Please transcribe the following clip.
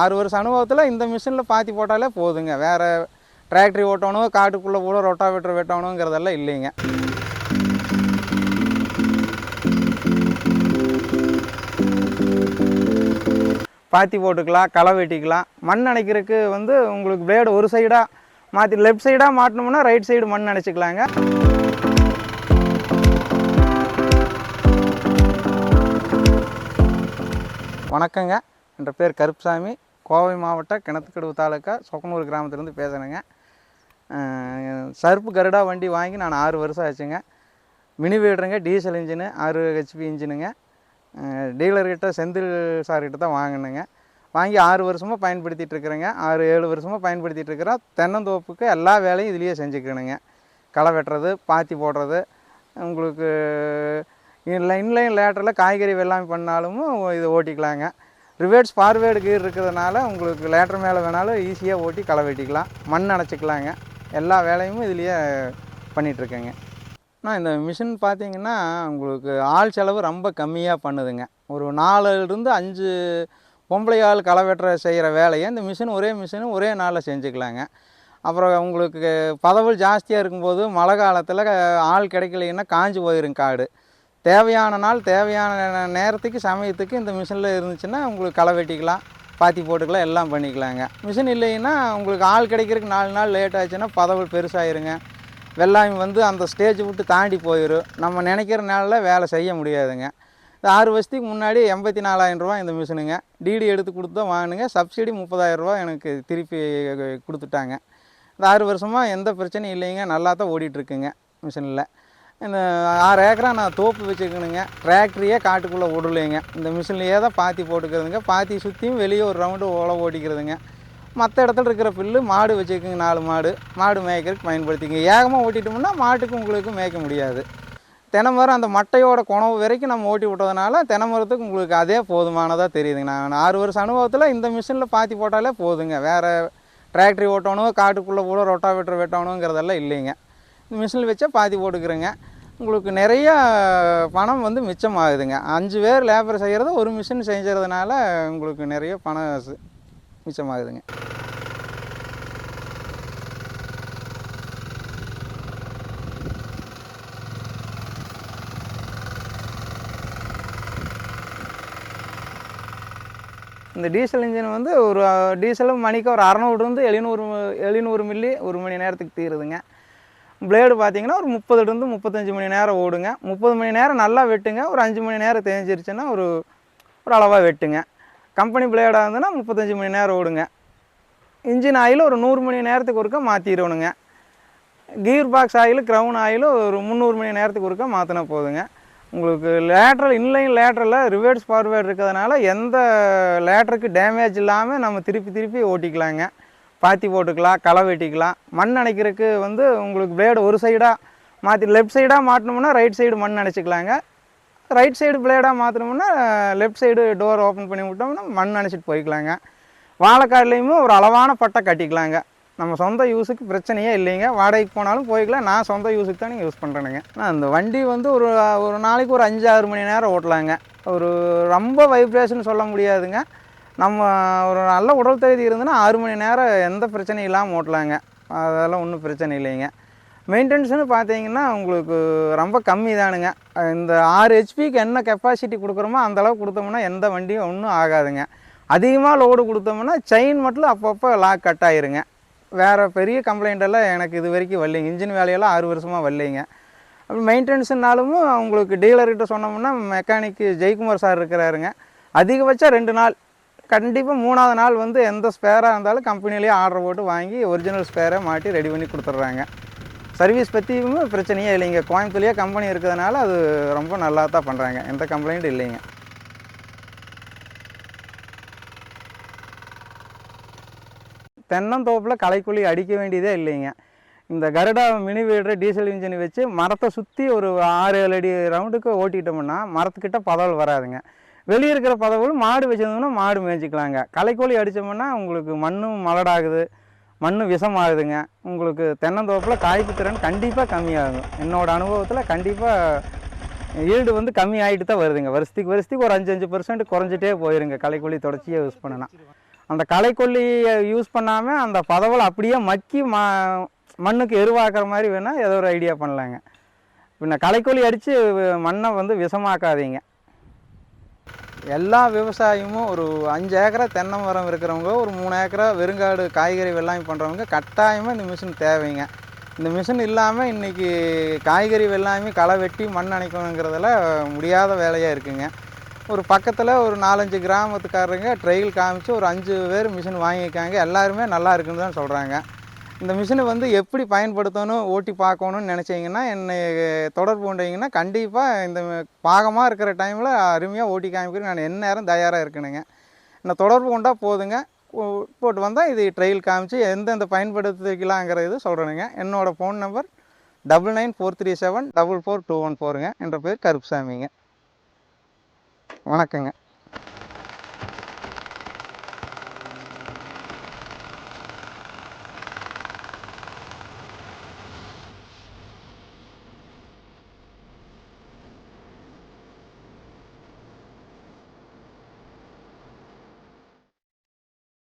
6 வருஷ அனுபவத்தில் இந்த மிஷினில் பாத்தி போட்டாலே போதுங்க. வேறு டிராக்டரி ஓட்டணும், காட்டுக்குள்ளே கூட ரொட்டாவேட்டர் வெட்டணுங்கிறதெல்லாம் இல்லைங்க. பாத்தி போட்டுக்கலாம், களை வெட்டிக்கலாம். மண் அணைக்கிறதுக்கு வந்து உங்களுக்கு பிளேடு ஒரு சைடாக மாற்றி லெஃப்ட் சைடாக மாட்டினோம்னா ரைட் சைடு மண் அணைச்சிக்கலாங்க. வணக்கங்க, என்ற பேர் கருப்புசாமி. கோவை மாவட்ட கிணத்துக்கடவு தாலுக்கா சொக்கனூர் கிராமத்துலேருந்து பேசுகிறேங்க. சர்ப்பு கருடா வண்டி வாங்கி நான் 6 வருஷம் ஆச்சுங்க. மினி வீடுங்க, டீசல் இன்ஜினு, 6 ஹெச்பி இன்ஜினுங்க. டீலர்கிட்ட செந்தில் சார்கிட்ட தான் வாங்கினேங்க. வாங்கி 6 வருஷமாக பயன்படுத்திகிட்டு இருக்கிறேங்க. 6-7 வருஷமாக பயன்படுத்திகிட்டு இருக்கிறோம். தென்னந்தோப்புக்கு எல்லா வேலையும் இதுலேயே செஞ்சுக்கணுங்க. களை வெட்டுறது, பாத்தி போடுறது, உங்களுக்கு இன்லைன் லேட்டரில் காய்கறி வெள்ளாமை பண்ணாலும் இதை ஓட்டிக்கலாங்க. ரிவேர்ஸ் ஃபார்வேர்டு கீர் இருக்கிறதுனால உங்களுக்கு லேட்டர் மேலே வேணாலும் ஈஸியாக ஓட்டி களை வெட்டிக்கலாம், மண் அணைச்சிக்கலாங்க. எல்லா வேலையும் இதுலேயே பண்ணிகிட்ருக்கேங்க. ஆனால் இந்த மிஷின் பார்த்திங்கன்னா உங்களுக்கு ஆள் செலவு ரொம்ப கம்மியாக பண்ணுதுங்க. ஒரு 4-5 பொம்பளை ஆள் களை வெட்டுற செய்கிற வேலையை இந்த மிஷின் ஒரே நாளில் செஞ்சுக்கலாங்க. அப்புறம் உங்களுக்கு பதவல் ஜாஸ்தியாக இருக்கும்போது மழை காலத்தில் ஆள் கிடைக்கலைன்னா காஞ்சி போயிடும் காடு. தேவையான நாள் தேவையான நேரத்துக்கு சமயத்துக்கு இந்த மிஷினில் இருந்துச்சுன்னா உங்களுக்கு களை வெட்டிக்கலாம், பாத்தி போட்டுக்கலாம், எல்லாம் பண்ணிக்கலாங்க. மிஷின் இல்லைன்னா உங்களுக்கு ஆள் கிடைக்கிறதுக்கு 4 நாள் லேட் ஆச்சுன்னா பதவல் பெருசாகிருங்க. வெள்ளாமை வந்து அந்த ஸ்டேஜ் விட்டு தாண்டி போயிடும். நம்ம நினைக்கிற நாளில் வேலை செய்ய முடியாதுங்க. இந்த 6 வருஷத்துக்கு முன்னாடி 84,000 ரூபா இந்த மிஷினுங்க. டிடி எடுத்து கொடுத்து தான் வாங்கினுங்க. சப்சிடி 30,000 ரூபா எனக்கு திருப்பி கொடுத்துட்டாங்க. இந்த 6 வருஷமாக எந்த பிரச்சனையும் இல்லைங்க, நல்லா தான் ஓடிட்டுருக்குங்க. மிஷினில் இந்த 6 ஏக்கரா நான் தோப்பு வச்சுக்கணுங்க. டிராக்டரியே காட்டுக்குள்ளே விடலைங்க. இந்த மிஷின்லேயே தான் பாத்தி போட்டுக்கிறதுங்க. பாத்தி சுற்றியும் வெளியே ஒரு ரவுண்டு உழவு ஓட்டிக்கிறதுங்க. மற்ற இடத்துல இருக்கிற புல்லு மாடு வச்சுக்கோங்க, 4 மாடு மேய்க்கிறதுக்கு பயன்படுத்திக்கங்க. ஏகமாக ஓட்டிட்டோம்னா மாட்டுக்கு உங்களுக்கு மேய்க்க முடியாது. தென்னைமரம் அந்த மட்டையோட குணவு வரைக்கும் நம்ம ஓட்டி விட்டதுனால தென்னைமரத்துக்கு உங்களுக்கு அதே போதுமானதாக தெரியுதுங்க. நான் 6 வருஷ அனுபவத்தில் இந்த மிஷினில் பாத்தி போட்டாலே போதுங்க. வேறு டிராக்டரி ஓட்டணும், காட்டுக்குள்ளே கூட ரொட்டாவேட்டர் வெட்டணுங்கிறதெல்லாம் இல்லைங்க. இந்த மிஷினில் வச்சா பாத்தி போட்டுக்கிறேங்க. உங்களுக்கு நிறையா பணம் வந்து மிச்சம் ஆகுதுங்க. 5 பேர் லேபர் செய்கிறத ஒரு மிஷின் செஞ்சுறதுனால உங்களுக்கு நிறைய பணம் மிச்சமாகுதுங்க. இந்த டீசல் இன்ஜின் வந்து ஒரு டீசலும் மணிக்கு ஒரு 600 700 மில்லி ஒரு மணி நேரத்துக்கு தீருதுங்க. பிளேடு பார்த்திங்கன்னா ஒரு 30-35 மணி நேரம் ஓடுங்க. 30 மணி நேரம் நல்லா வெட்டுங்க. ஒரு 5 மணி நேரம் தேஞ்சிருச்சுன்னா ஒரு அளவாக வெட்டுங்க. கம்பெனி பிளேடாக இருந்ததுன்னா 35 மணி நேரம் ஓடுங்க. இன்ஜின் ஆயில் ஒரு 100 மணி நேரத்துக்கு ஒருக்கா மாற்றிடணுங்க. Gearbox oil, crown oil ஒரு 300 மணி நேரத்துக்கு ஒருக்கா மாற்றினா போதுங்க. உங்களுக்கு இன்லைன் லேட்டரில் ரிவர்ஸ் ஃபார்வேர்டு இருக்கிறதுனால எந்த லேட்டருக்கு டேமேஜ் இல்லாமல் நம்ம திருப்பி ஓட்டிக்கலாங்க. பாத்தி போட்டுக்கலாம், களை வெட்டிக்கலாம். மண் அணைக்கிறதுக்கு வந்து உங்களுக்கு பிளேடு ஒரு சைடாக மாற்றி லெஃப்ட் சைடாக மாட்டினோம்னா ரைட் சைடு மண் அணைச்சிக்கலாங்க. ரைட் சைடு பிளேடாக மாற்றினோம்னா லெஃப்ட் சைடு டோர் ஓப்பன் பண்ணி விட்டோம்னா மண் அணைச்சிட்டு போய்க்கலாங்க. வாழைக்காடுலேயுமே ஒரு அளவான பட்டை கட்டிக்கலாங்க. நம்ம சொந்த யூஸுக்கு பிரச்சனையே இல்லைங்க. வாடகைக்கு போனாலும் போய்க்கலாம். நான் சொந்த யூஸுக்கு தான் நீங்கள் யூஸ் பண்ணுறேனுங்க. ஆனால் அந்த வண்டி வந்து ஒரு நாளைக்கு ஒரு 5-6 மணி நேரம் ஓட்டலாங்க. ஒரு ரொம்ப வைப்ரேஷன் சொல்ல முடியாதுங்க. நம்ம ஒரு நல்ல உடல் தகுதி இருந்ததுன்னா 6 மணி நேரம் எந்த பிரச்சனையும் இல்லாமல் ஓட்டலாங்க. அதெல்லாம் ஒன்றும் பிரச்சனை இல்லைங்க. மெயின்டெனன்ஸ்னு பார்த்தீங்கன்னா உங்களுக்கு ரொம்ப கம்மி தானுங்க. இந்த 6 ஹெச்பிக்கு என்ன கெப்பாசிட்டி கொடுக்குறோமோ அந்தளவு கொடுத்தோம்னா எந்த வண்டியும் ஒன்றும் ஆகாதுங்க. அதிகமாக லோடு கொடுத்தோம்னா செயின் மட்டும் அப்பப்போ லாக் கட் ஆயிருங்க. வேறு பெரிய கம்ப்ளைண்ட்டெல்லாம் எனக்கு இது வரைக்கும் வரலைங்க. இன்ஜின் வேலையெல்லாம் 6 வருஷமாக வரலைங்க. அப்படி மெயின்டெனன்ஸுனாலும் உங்களுக்கு டீலர்கிட்ட சொன்னோம்னா மெக்கானிக்கு ஜெயக்குமார் சார் இருக்கிறாருங்க. அதிகபட்சம் 2 நாள், கண்டிப்பாக 3ஆவது நாள் வந்து எந்த ஸ்பேராக இருந்தாலும் கம்பெனிலேயே ஆர்டர் போட்டு வாங்கி ஒரிஜினல் ஸ்பேரை மாட்டி ரெடி பண்ணி கொடுத்துட்றாங்க. சர்வீஸ் பற்றியும் பிரச்சனையே இல்லைங்க. கோயம்புத்தூர்லேயே கம்பெனி இருக்கிறதுனால அது ரொம்ப நல்லா தான் பண்ணுறாங்க. எந்த கம்ப்ளைண்ட்டும் இல்லைங்க. தென்னந்தோப்பில் களைக்குழி அடிக்க வேண்டியதே இல்லைங்க. இந்த கருடா மினி வீடர் டீசல் இன்ஜின் வச்சு மரத்தை சுற்றி ஒரு 6-7 அடி ரவுண்டுக்கு ஓட்டிட்டோம்னா மரத்துக்கிட்ட பதவல் வராதுங்க. வெளியே இருக்கிற பதவல் மாடு வச்சுருந்தோம்னா மாடு மேய்ச்சிக்கலாங்க. களைக்கோழி அடித்தோம்னா உங்களுக்கு மண்ணும் மலடாகுது, மண் விஷமாகுதுங்க. உங்களுக்கு தென்னந்தோப்பில் காய்ப்பு திறன் கண்டிப்பாக கம்மியாகும். என்னோடய அனுபவத்தில் கண்டிப்பாக ஈல்டு வந்து கம்மி ஆகிட்டு தான் வருதுங்க. வருஷத்துக்கு ஒரு 5-5% குறைஞ்சிட்டே போயிருங்க களைக்கொல்லி தொடர்ச்சியாக யூஸ் பண்ணினா. அந்த களைக்கொல்லி யூஸ் பண்ணாமல் அந்த பதவலை அப்படியே மக்கி மண்ணுக்கு எருவாக்குற மாதிரி வேணால் ஏதோ ஒரு ஐடியா பண்ணலாங்க. பின்ன களைக்கொல்லி அடித்து மண்ணை வந்து விஷமாக்காதீங்க. எல்லா விவசாயமும் ஒரு 5 ஏக்கரா தென்னை மரம் இருக்கிறவங்க, ஒரு 3 ஏக்கரா வெறுங்காடு காய்கறி வெள்ளாமை பண்ணுறவங்க கட்டாயமாக இந்த மிஷின் தேவைங்க. இந்த மிஷின் இல்லாமல் இன்றைக்கி காய்கறி வெள்ளாமை களை வெட்டி மண் அணைக்கணுங்கிறதுல முடியாத வேலையாக இருக்குங்க. ஒரு பக்கத்தில் ஒரு 4-5 கிராமத்துக்காரங்க ட்ரையல் காமிச்சு ஒரு 5 பேர் மிஷின் வாங்கியிருக்காங்க. எல்லாருமே நல்லா இருக்குன்னு தான் சொல்கிறாங்க. இந்த மிஷினை வந்து எப்படி பயன்படுத்தணும், ஓட்டி பார்க்கணுன்னு நினச்சிங்கன்னா என்னை தொடர்பு கொண்டீங்கன்னா கண்டிப்பாக இந்த பாகமாக இருக்கிற டைமில் அருமையாக ஓட்டி காமிக்கிறேன். நான் எந்நேரம் தயாராக இருக்கணுங்க. என்னை தொடர்பு கொண்டால் போதுங்க. போட்டு வந்தால் இது ட்ரையல் காமிச்சு எந்தெந்த பயன்படுத்திக்கலாங்கிற இது சொல்கிறேனுங்க. என்னோடய ஃபோன் நம்பர் 9943744214ங்க. என்ற பேர் கருப்புசாமிங்க. வணக்கங்க.